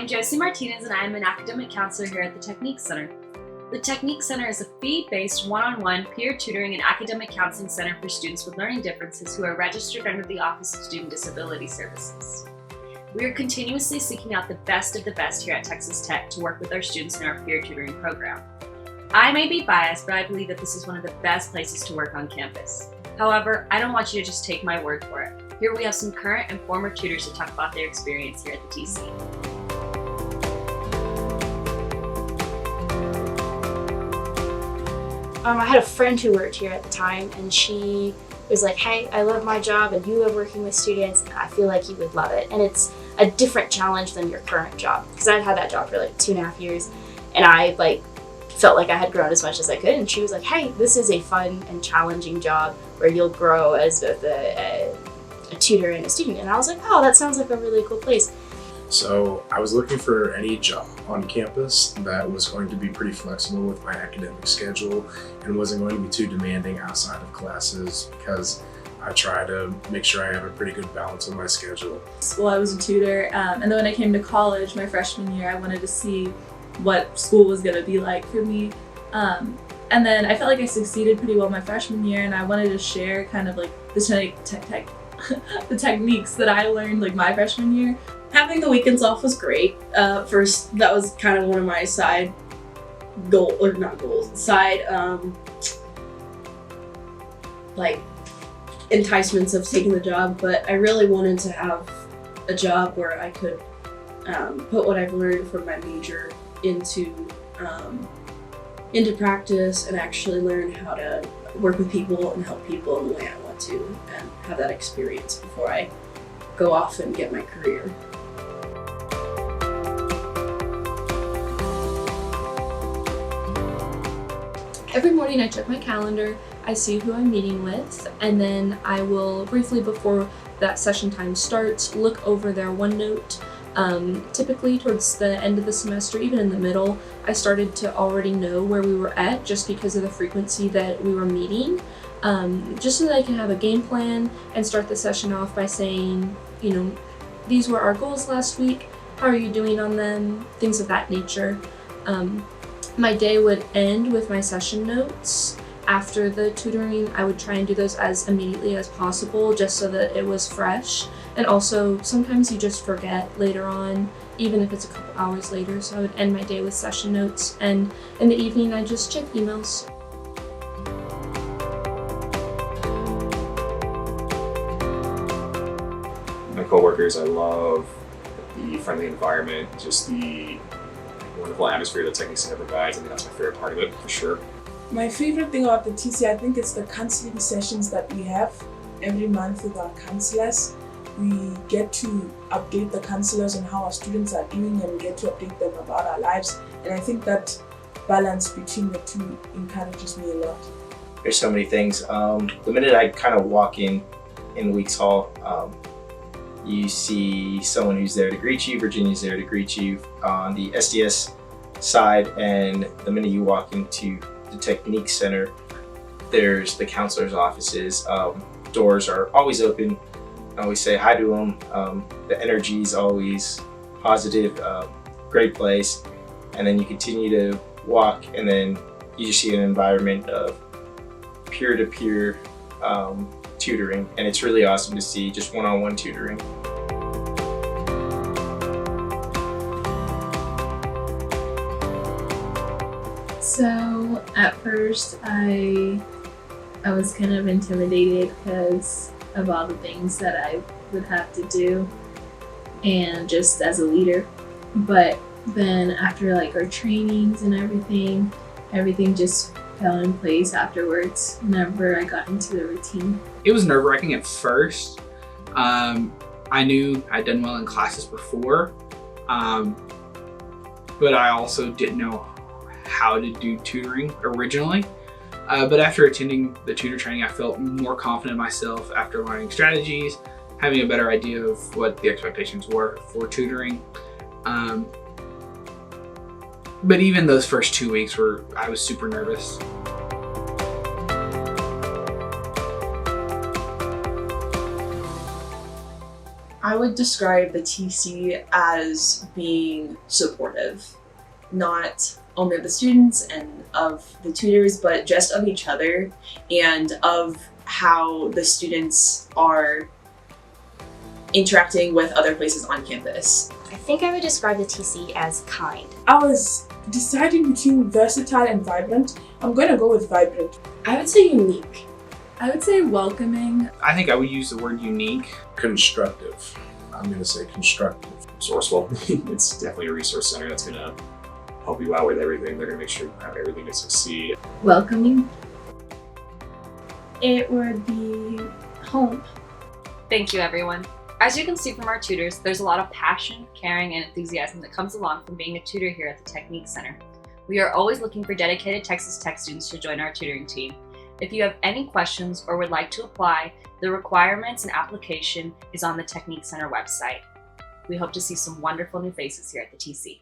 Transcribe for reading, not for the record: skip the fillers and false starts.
I'm Josie Martinez and I'm an academic counselor here at the Technique Center. The Technique Center is a fee-based one-on-one peer tutoring and academic counseling center for students with learning differences who are registered under the Office of Student Disability Services. We are continuously seeking out the best of the best here at Texas Tech to work with our students in our peer tutoring program. I may be biased, but I believe that this is one of the best places to work on campus. However, I don't want you to just take my word for it. Here we have some current and former tutors to talk about their experience here at the TC. I had a friend who worked here at the time, and she was like, hey, I love my job and you love working with students and I feel like you would love it. And it's a different challenge than your current job, because I'd had that job for like 2.5 years and I felt like I had grown as much as I could. And she was like, hey, this is a fun and challenging job where you'll grow as both a tutor and a student. And I was like, oh, that sounds like a really cool place. So I was looking for any job on campus that was going to be pretty flexible with my academic schedule and wasn't going to be too demanding outside of classes, because I try to make sure I have a pretty good balance on my schedule. Well, I was a tutor, and then when I came to college my freshman year, I wanted to see what school was going to be like for me. And then I felt like I succeeded pretty well my freshman year, and I wanted to share kind of like the techniques that I learned like my freshman year. Having the weekends off was great. First, that was kind of one of my side enticements of taking the job, but I really wanted to have a job where I could put what I've learned from my major into practice and actually learn how to work with people and help people in the way I want to, and have that experience before I go off and get my career. Every morning I check my calendar, I see who I'm meeting with, and then I will briefly, before that session time starts, look over their OneNote. Typically towards the end of the semester, even in the middle, I started to already know where we were at just because of the frequency that we were meeting, just so that I can have a game plan and start the session off by saying, these were our goals last week, how are you doing on them, things of that nature. My day would end with my session notes. After the tutoring, I would try and do those as immediately as possible just so that it was fresh. And also, sometimes you just forget later on, even if it's a couple hours later. So I would end my day with session notes, and in the evening I just check emails. My coworkers, I love the friendly environment, just the wonderful atmosphere that Technique Center provides. I think that's my favorite part of it, for sure. My favorite thing about the TC, I think it's the counseling sessions that we have every month with our counselors. We get to update the counselors on how our students are doing, and we get to update them about our lives. And I think that balance between the two encourages me a lot. There's so many things. The minute I kind of walk in Weeks Hall, you see someone who's there to greet you. Virginia's there to greet you on the SDS side, and the minute you walk into the Technique Center, there's the counselor's offices. Doors are always open. I always say hi to them. The energy is always positive, great place. And then you continue to walk, and then you just see an environment of peer-to-peer tutoring, and it's really awesome to see just one-on-one tutoring. So at first I was kind of intimidated because of all the things that I would have to do, and just as a leader. But then after our trainings and everything just fell in place afterwards whenever I got into the routine. It was nerve-wracking at first. I knew I'd done well in classes before, but I also didn't know how to do tutoring originally. But after attending the tutor training, I felt more confident in myself after learning strategies, having a better idea of what the expectations were for tutoring. But even those first 2 weeks I was super nervous. I would describe the TC as being supportive, not only of the students and of the tutors, but just of each other and of how the students are interacting with other places on campus. I think I would describe the TC as kind. I was deciding between versatile and vibrant. I'm going to go with vibrant. I would say unique. I would say welcoming. I think I would use the word unique. Constructive. I'm going to say constructive. Resourceful. It's definitely a resource center that's going to help you out with everything. They're going to make sure you have everything to succeed. Welcoming. It would be home. Thank you, everyone. As you can see from our tutors, there's a lot of passion, caring, and enthusiasm that comes along from being a tutor here at the Technique Center. We are always looking for dedicated Texas Tech students to join our tutoring team. If you have any questions or would like to apply, the requirements and application is on the Technique Center website. We hope to see some wonderful new faces here at the TC.